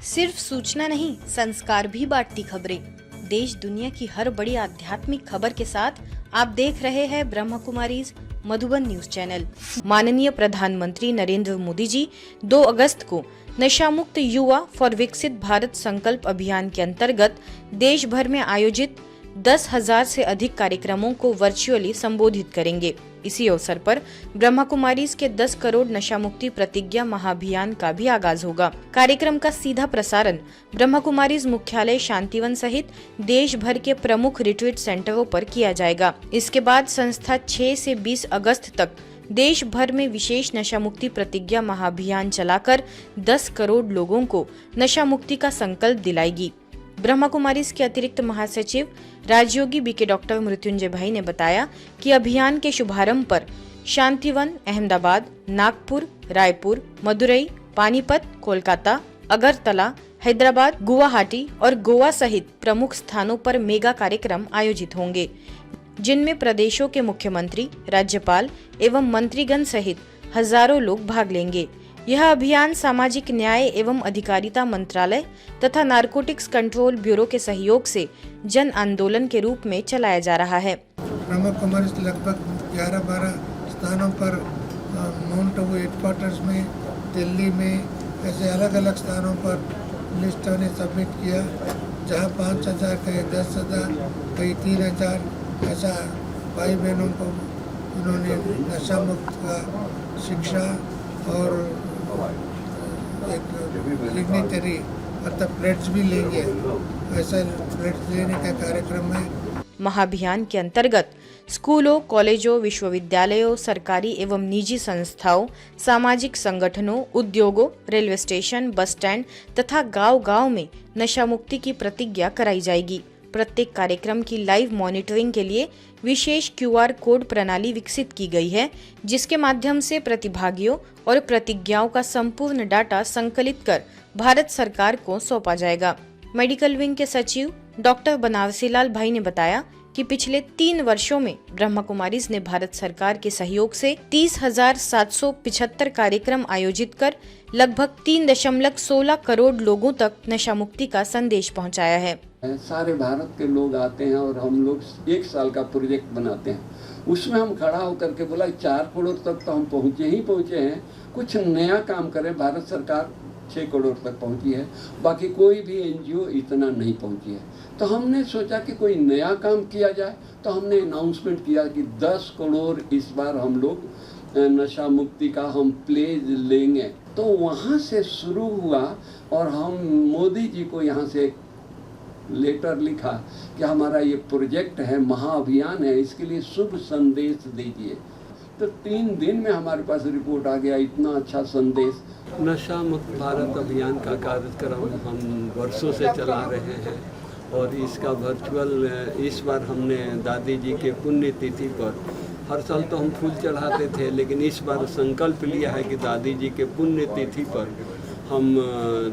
सिर्फ सूचना नहीं, संस्कार भी बांटती खबरें। देश दुनिया की हर बड़ी आध्यात्मिक खबर के साथ आप देख रहे हैं ब्रह्म कुमारीज मधुबन न्यूज चैनल। माननीय प्रधानमंत्री नरेंद्र मोदी जी 2 अगस्त को नशा मुक्त युवा फॉर विकसित भारत संकल्प अभियान के अंतर्गत देश भर में आयोजित 10,000 से अधिक कार्यक्रमों को वर्चुअली संबोधित करेंगे। इसी अवसर पर ब्रह्मा कुमारीज के 10 करोड़ नशा मुक्ति प्रतिज्ञा महाअभियान का भी आगाज होगा। कार्यक्रम का सीधा प्रसारण ब्रह्मा कुमारीज मुख्यालय शांतिवन सहित देश भर के प्रमुख रिट्रीट सेंटरों पर किया जाएगा। इसके बाद संस्था 6 से 20 अगस्त तक देश भर में विशेष नशा मुक्ति प्रतिज्ञा महाअभियान चलाकर 10 करोड़ लोगों को नशा मुक्ति का संकल्प दिलाएगी। ब्रह्मा कुमारीज के अतिरिक्त महासचिव राजयोगी बीके डॉक्टर मृत्युंजय भाई ने बताया कि अभियान के शुभारंभ पर शांतिवन, अहमदाबाद, नागपुर, रायपुर, मदुरई, पानीपत, कोलकाता, अगरतला, हैदराबाद, गुवाहाटी और गोवा सहित प्रमुख स्थानों पर मेगा कार्यक्रम आयोजित होंगे, जिनमें प्रदेशों के मुख्यमंत्री, राज्यपाल एवं मंत्रीगण सहित हजारों लोग भाग लेंगे। यह अभियान सामाजिक न्याय एवं अधिकारिता मंत्रालय तथा नारकोटिक्स कंट्रोल ब्यूरो के सहयोग से जन आंदोलन के रूप में चलाया जा रहा है। ब्रह्मा कुमारीज लगभग 11-12 स्थानों पर माउंट आबू हेडक्वार्टर्स में, दिल्ली में, ऐसे अलग अलग स्थानों पर लिस्ट ने सबमिट किया, जहां 5,000, कहीं 10,000, कहीं 3,000 ऐसा भाई बहनों को उन्होंने नशा मुक्त का शिक्षा और एक डिग्निटरी मतलब प्लेट्स भी लेंगे, ऐसा प्लेट्स लेने का कार्यक्रम है। महाअभियान के अंतर्गत स्कूलों, कॉलेजों, विश्वविद्यालयों, सरकारी एवं निजी संस्थाओं, सामाजिक संगठनों, उद्योगों, रेलवे स्टेशन, बस स्टैंड तथा गांव-गांव में नशा मुक्ति की प्रतिज्ञा कराई जाएगी। प्रत्येक कार्यक्रम की लाइव मॉनिटरिंग के लिए विशेष QR कोड प्रणाली विकसित की गई है, जिसके माध्यम से प्रतिभागियों और प्रतिज्ञाओं का संपूर्ण डाटा संकलित कर भारत सरकार को सौंपा जाएगा। मेडिकल विंग के सचिव डॉक्टर बनारसी लाल भाई ने बताया कि पिछले 3 वर्षों में ब्रह्मा कुमारीज ने भारत सरकार के सहयोग से 30,775 कार्यक्रम आयोजित कर लगभग 3.16 करोड़ लोगों तक नशा मुक्ति का संदेश पहुंचाया है। सारे भारत के लोग आते हैं और हम लोग 1 साल का प्रोजेक्ट बनाते हैं। उसमें हम खड़ा होकर के बोला 4 करोड़ तक तो हम पहुँचे हैं, कुछ नया काम करें। भारत सरकार 6 करोड़ तक पहुंची है, बाकी कोई भी NGO इतना नहीं पहुंची है। तो हमने सोचा कि कोई नया काम किया जाए, तो हमने अनाउंसमेंट किया कि 10 करोड़ इस बार हम लोग नशा मुक्ति का हम प्लेज लेंगे। तो वहाँ से शुरू हुआ और हम मोदी जी को यहाँ से लेटर लिखा कि हमारा ये प्रोजेक्ट है, महाअभियान है, इसके लिए शुभ संदेश दीजिए। तो 3 दिन में हमारे पास रिपोर्ट आ गया, इतना अच्छा संदेश। नशा मुक्त भारत अभियान का कार्यक्रम हम वर्षों से चला रहे हैं और इसका वर्चुअल इस बार हमने दादी जी के पुण्यतिथि पर, हर साल तो हम फूल चढ़ाते थे, लेकिन इस बार संकल्प लिया है कि दादी जी के पुण्यतिथि पर हम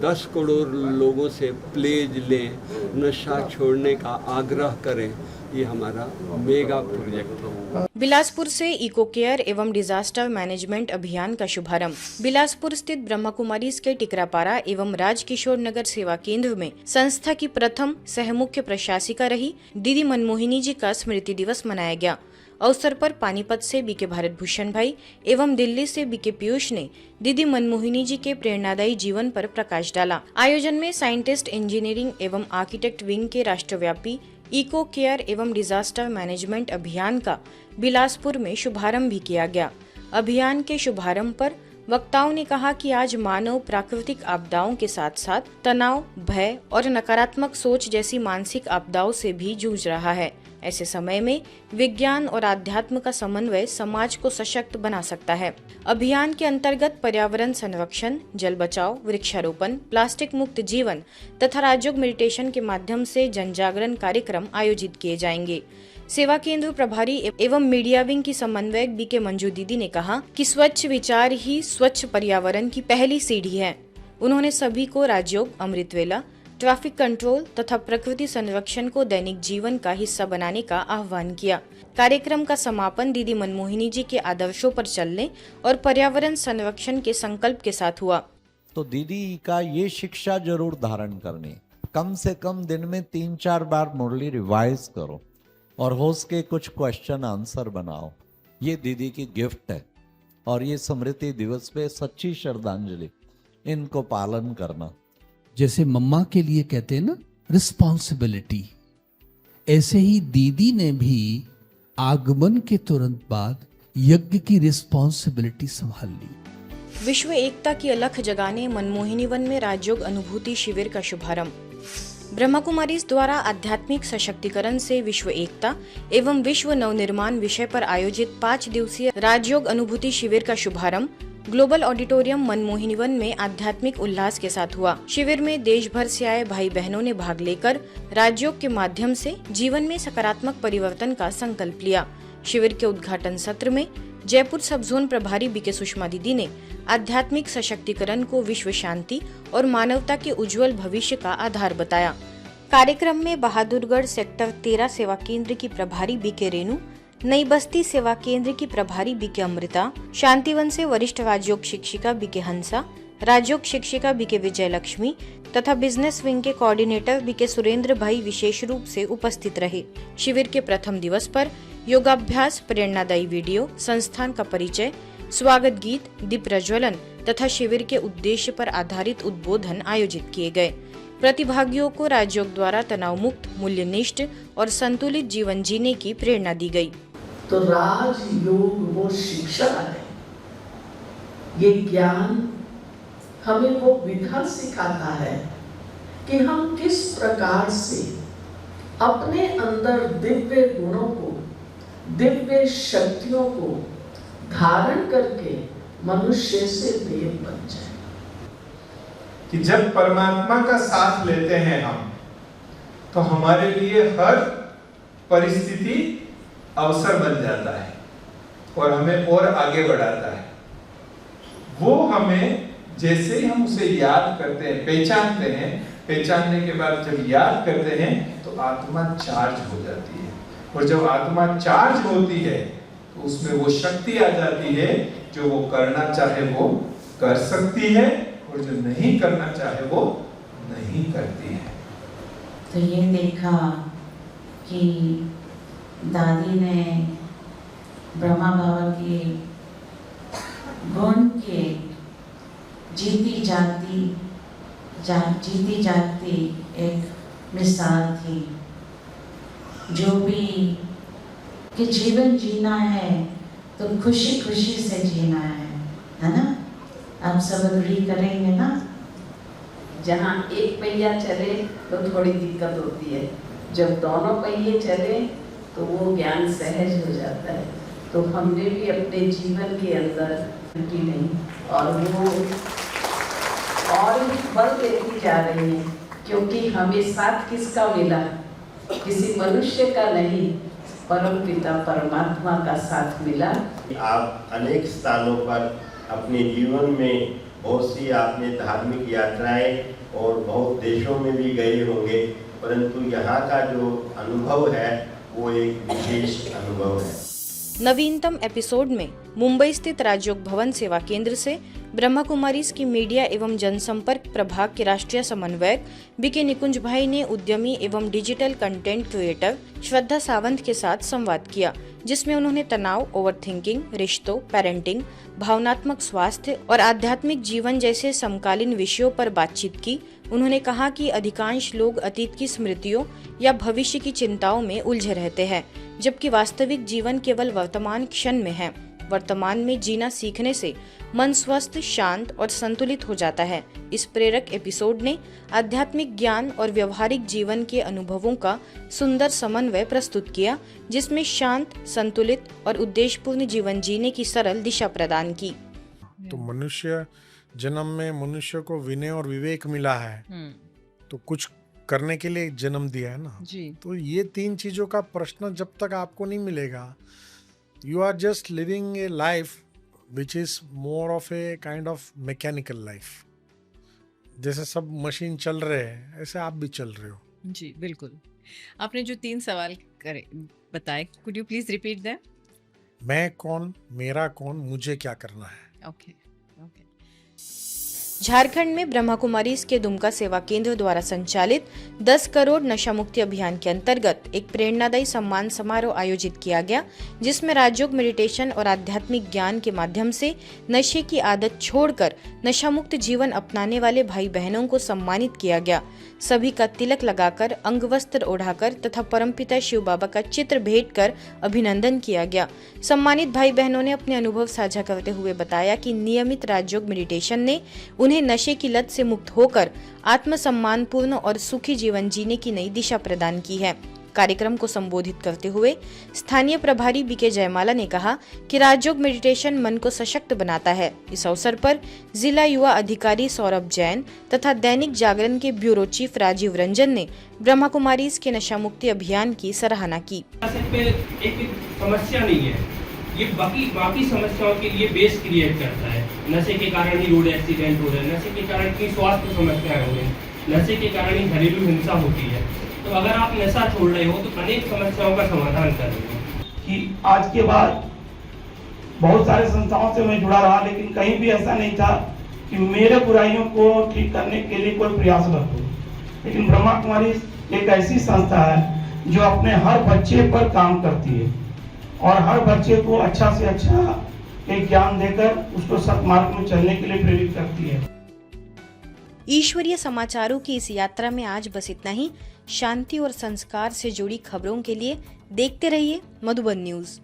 10 करोड़ लोगों से प्लेज लें, नशा छोड़ने का आग्रह करें। ये हमारा मेगा प्रोजेक्ट है। बिलासपुर से इको केयर एवं डिजास्टर मैनेजमेंट अभियान का शुभारंभ। बिलासपुर स्थित ब्रह्मा कुमारीज के टिकरापारा एवं राजकिशोर नगर सेवा केंद्र में संस्था की प्रथम सह मुख्य प्रशासिका रही दीदी मनमोहिनी जी का स्मृति दिवस मनाया गया। अवसर पर पानीपत से बीके भारत भूषण भाई एवं दिल्ली से बीके पीयूष ने दीदी मनमोहिनी जी के प्रेरणादायी जीवन पर प्रकाश डाला। आयोजन में साइंटिस्ट, इंजीनियरिंग एवं आर्किटेक्ट विंग के राष्ट्रव्यापी इको केयर एवं डिजास्टर मैनेजमेंट अभियान का बिलासपुर में शुभारंभ भी किया गया। अभियान के शुभारंभ पर वक्ताओं ने कहा कि आज मानव प्राकृतिक आपदाओं के साथ साथ तनाव, भय और नकारात्मक सोच जैसी मानसिक आपदाओं से भी जूझ रहा है। ऐसे समय में विज्ञान और आध्यात्म का समन्वय समाज को सशक्त बना सकता है। अभियान के अंतर्गत पर्यावरण संरक्षण, जल बचाव, वृक्षारोपण, प्लास्टिक मुक्त जीवन तथा राजयोग मेडिटेशन के माध्यम से जन जागरण कार्यक्रम आयोजित किए जाएंगे। सेवा केंद्र प्रभारी एवं मीडिया विंग की समन्वयक बीके मंजू दीदी ने कहा कि स्वच्छ विचार ही स्वच्छ पर्यावरण की पहली सीढ़ी है। उन्होंने सभी को राजयोग, अमृतवेला, ट्रैफिक कंट्रोल तथा प्रकृति संरक्षण को दैनिक जीवन का हिस्सा बनाने का आह्वान किया। कार्यक्रम का समापन दीदी मनमोहिनी जी के आदर्शों पर चलने और पर्यावरण संरक्षण के संकल्प के साथ हुआ। तो दीदी का ये शिक्षा जरूर धारण करनी, कम से कम दिन में 3-4 बार मुरली रिवाइज करो और हो सके कुछ क्वेश्चन आंसर बनाओ। ये दीदी की गिफ्ट है और ये स्मृति दिवस पे सच्ची श्रद्धांजलि, इनको पालन करना। जैसे मम्मा के लिए कहते हैं ना रिस्पॉन्सिबिलिटी, ऐसे ही दीदी ने भी आगमन के तुरंत बाद यज्ञ की रिस्पॉन्सिबिलिटी संभाल ली। विश्व एकता की अलख जगाने मनमोहिनी वन में राजयोग अनुभूति शिविर का शुभारंभ। ब्रह्मा कुमारीज द्वारा आध्यात्मिक सशक्तिकरण से विश्व एकता एवं विश्व नवनिर्माण विषय पर आयोजित 5 दिवसीय राजयोग अनुभूति शिविर का शुभारंभ ग्लोबल ऑडिटोरियम मनमोहिनी वन में आध्यात्मिक उल्लास के साथ हुआ। शिविर में देश भर से आए भाई बहनों ने भाग लेकर राजयोग के माध्यम से जीवन में सकारात्मक परिवर्तन का संकल्प लिया। शिविर के उद्घाटन सत्र में जयपुर सब जोन प्रभारी बीके सुषमा दीदी ने आध्यात्मिक सशक्तिकरण को विश्व शांति और मानवता के उज्जवल भविष्य का आधार बताया। कार्यक्रम में बहादुरगढ़ सेक्टर 13 सेवा केंद्र की प्रभारी बीके रेणु, नई बस्ती सेवा केंद्र की प्रभारी बीके अमृता, शांतिवन से वरिष्ठ राजयोग शिक्षिका बीके हंसा, राजयोग शिक्षिका बीके विजय लक्ष्मी तथा बिजनेस विंग के कोऑर्डिनेटर बीके सुरेंद्र भाई विशेष रूप से उपस्थित रहे। शिविर के प्रथम दिवस पर योगाभ्यास, प्रेरणादायी वीडियो, संस्थान का परिचय, स्वागत गीत, दीप प्रज्वलन तथा शिविर के उद्देश्य पर आधारित उद्बोधन आयोजित किए गए। प्रतिभागियों को राजयोग द्वारा तनाव मुक्त, मूल्यनिष्ठ और संतुलित जीवन जीने की प्रेरणा दी गई। तो राजयोग वो शिक्षा है, ये ज्ञान हमें वो विधा सिखाता है कि हम किस प्रकार से अपने अंदर दिव्य गुणों को, दिव्य शक्तियों को धारण करके मनुष्य से देव बन जाए। कि जब परमात्मा का साथ लेते हैं हम, तो हमारे लिए हर परिस्थिति अवसर बन जाता है और हमें और आगे बढ़ाता है। वो हमें जैसे ही हम उसे याद करते हैं, पहचानते हैं, पहचानने के बाद जब याद करते हैं तो आत्मा चार्ज हो जाती है, और जब आत्मा चार्ज होती है तो उसमें वो शक्ति आ जाती है, जो वो करना चाहे वो कर सकती है और जो नहीं करना चाहे वो नहीं करती है। तो ये देखा कि दादी ने ब्रह्मा बाबा के गुण के जीती जागती एक मिसाल थी, जो भी कि जीवन जीना है तो खुशी खुशी से जीना है ना? आप सब अग्री करेंगे ना? जहाँ एक पहिया चले तो थोड़ी दिक्कत होती है, जब दोनों पहिए चले तो वो ज्ञान सहज हो जाता है। तो हमने भी अपने जीवन के अंदर की नहीं, और वो और बल देती जा रही है, क्योंकि हमें साथ किसका मिला? किसी मनुष्य का नहीं, परम पिता परमात्मा का साथ मिला। आप अनेक स्थानों पर अपने जीवन में बहुत सी आपने धार्मिक यात्राएं और बहुत देशों में भी गए होंगे, परंतु यहाँ का जो अनुभव है वो एक विशेष अनुभव है। नवीनतम एपिसोड में मुंबई स्थित राजयोग भवन सेवा केंद्र से ब्रह्मा कुमारीज की मीडिया एवं जनसंपर्क प्रभाग के राष्ट्रीय समन्वयक बीके निकुंज भाई ने उद्यमी एवं डिजिटल कंटेंट क्रिएटर श्रद्धा सावंत के साथ संवाद किया, जिसमें उन्होंने तनाव, ओवरथिंकिंग, रिश्तों, पेरेंटिंग, भावनात्मक स्वास्थ्य और आध्यात्मिक जीवन जैसे समकालीन विषयों पर बातचीत की। उन्होंने कहा कि अधिकांश लोग अतीत की स्मृतियों या भविष्य की चिंताओं में उलझे रहते हैं, जबकि वास्तविक जीवन केवल वर्तमान क्षण में है। वर्तमान में जीना सीखने से मन स्वस्थ, शांत और संतुलित हो जाता है। इस प्रेरक एपिसोड ने आध्यात्मिक ज्ञान और व्यवहारिक जीवन के अनुभवों का सुंदर समन्वय प्रस्तुत किया, जिसमें शांत, संतुलित और उद्देश्यपूर्ण जीवन जीने की सरल दिशा प्रदान की। तो मनुष्य जन्म में मनुष्य को विनय और विवेक मिला है, तो कुछ करने के लिए जन्म दिया है ना जी। तो ये 3 चीजों का प्रश्न जब तक आपको नहीं मिलेगा, you are just living a life which is more of a kind of mechanical life। जैसे सब मशीन चल रहे हैं, ऐसे आप भी चल रहे हो। जी बिल्कुल। आपने जो 3 सवाल करे बताए, could you please repeat them? मैं कौन, मेरा कौन, मुझे क्या करना है। Okay okay. झारखंड में ब्रह्मा कुमारीज के दुमका सेवा केंद्र द्वारा संचालित 10 करोड़ नशा मुक्ति अभियान के अंतर्गत एक प्रेरणादायी सम्मान समारोह आयोजित किया गया, जिसमें राजयोग, मेडिटेशन और आध्यात्मिक ज्ञान के माध्यम से नशे की आदत छोड़कर नशा मुक्त जीवन अपनाने वाले भाई बहनों को सम्मानित किया गया। सभी का तिलक लगाकर, अंगवस्त्र ओढ़ाकर तथा परमपिता शिव बाबा का चित्र भेंट कर अभिनंदन किया गया। सम्मानित भाई बहनों ने अपने अनुभव साझा करते हुए बताया कि नियमित राजयोग मेडिटेशन ने उन्हें नशे की लत से मुक्त होकर आत्मसम्मान पूर्ण और सुखी जीवन जीने की नई दिशा प्रदान की है। कार्यक्रम को संबोधित करते हुए स्थानीय प्रभारी बीके जयमाला ने कहा कि राजयोग मेडिटेशन मन को सशक्त बनाता है। इस अवसर पर जिला युवा अधिकारी सौरभ जैन तथा दैनिक जागरण के ब्यूरो चीफ राजीव रंजन ने ब्रह्मा कुमारीज के नशा मुक्ति अभियान की सराहना की। एक समस्या नहीं है, ये बाकी समस्याओं के लिए बेस क्रिएट करता है। नशे के कारण ही रोड एक्सीडेंट हो रहे हैं, नशे के कारण की स्वास्थ्य समस्याएं हो रही हैं, नशे के कारण ही घरेलू हिंसा होती है। तो अगर आप नशा छोड़ रहे हो तो अनेक समस्याओं का समाधान कर रहे हो। कि आज के बाद बहुत सारे संस्थाओं से मैं जुड़ा रहा, लेकिन कहीं भी ऐसा नहीं था कि मेरे बुराइयों को ठीक करने के लिए कोई प्रयासरत हो। लेकिन ब्रह्मा कुमारी एक ऐसी संस्था है जो अपने हर बच्चे पर काम करती है और हर बच्चे को अच्छा से अच्छा एक ज्ञान देकर उसको सत्मार्ग में चलने के लिए प्रेरित करती है। ईश्वरीय समाचारों की इस यात्रा में आज बस इतना ही। शांति और संस्कार से जुड़ी खबरों के लिए देखते रहिए मधुबन न्यूज।